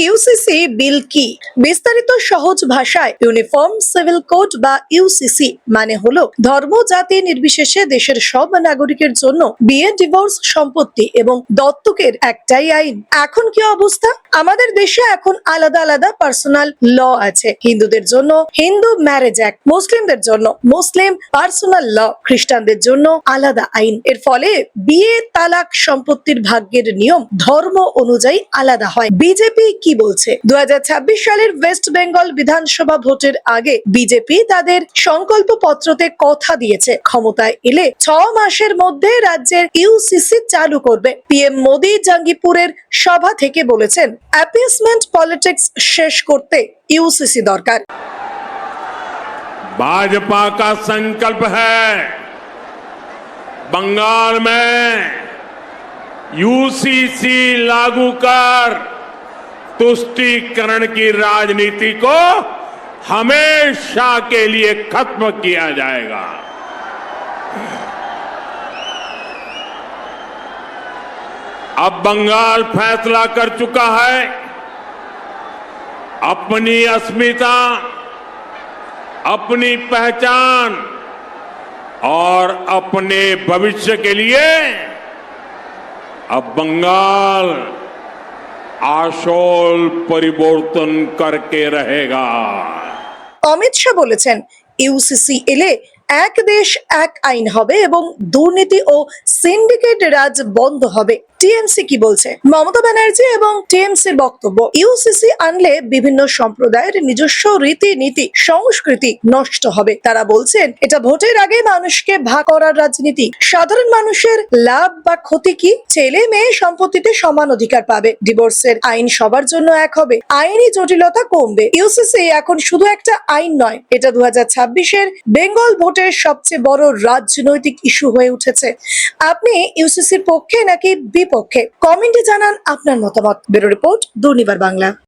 UCC বিল কি? বিস্তারিত সহজ ভাষায় ইউনিফর্ম সিভিল কোড বা ইউসিসি মানে হলো ধর্ম জাতি নির্বিশেষে দেশের সব নাগরিকের জন্য বিয়ে, ডিভোর্স, সম্পত্তি এবং দত্তকের একটাই আইন। এখন কি অবস্থা? আমাদের দেশে এখন আলাদা আলাদা পার্সোনাল ল আছে। হিন্দুদের জন্য হিন্দু ম্যারেজ অ্যাক্ট, মুসলিমদের জন্য মুসলিম পার্সোনাল ল, খ্রিস্টানদের জন্য আলাদা আইন। এর ফলে বিয়ে, তালাক, সম্পত্তির ভাগ্যের নিয়ম ধর্ম অনুযায়ী আলাদা হয়। বিজেপি কি বলছে? 2026 সালের ওয়েস্ট বেঙ্গল বিধানসভা ভোটের আগে বিজেপি তাদের সংকল্প পত্রতে কথা দিয়েছে ক্ষমতায় এলে 6 মাসের মধ্যে রাজ্যের ইউসিসি চালু করবে। পিএম মোদি জাঙ্গিপুরের সভা থেকে বলেছেন, অ্যাপিসমেন্ট পলিটিক্স শেষ করতে ইউসিসি দরকার। भाजपा का संकल्प है बंगाल में यूसीसी लागू कर तुष्टीकरण की राजनीति को हमेशा के लिए खत्म किया जाएगा। अब बंगाल फैसला कर चुका है अपनी अस्मिता, अपनी पहचान और अपने भविष्य के लिए अब बंगाल आशोल परिवर्तन करके रहेगा। অমিত শাহ বলেছেন, ইউসিসি এলে এক দেশ এক আইন হবে এবং দুর্নীতি ও সিন্ডিকেট রাজ বন্ধ হবে। টিএমসি কি বলছে? মমতা ব্যানার্জি এবং টিএমসির বক্তব্য, ইউসিসি আনলে বিভিন্ন সম্প্রদায়ের নিজস্ব রীতিনীতি সংস্কৃতি নষ্ট হবে। তারা বলছেন এটা ভোটের আগে মানুষকে ভাগ করার রাজনীতি। সাধারণ মানুষের লাভ বা ক্ষতি কি? ছেলে মেয়ে সম্পত্তিতে সমান অধিকার পাবে, ডিভোর্সের আইন সবার জন্য এক হবে, আইনি জটিলতা কমবে। ইউসিসি এখন শুধু একটা আইন নয়, এটা 2026-এর বেঙ্গল ভোটের সবচেয়ে বড় রাজনৈতিক ইস্যু হয়ে উঠেছে। আপনি ইউসিসির পক্ষে নাকি বিপক্ষে? কমেন্টে জানান আপনার মতামত। Bureau report, Durnibar Bangla.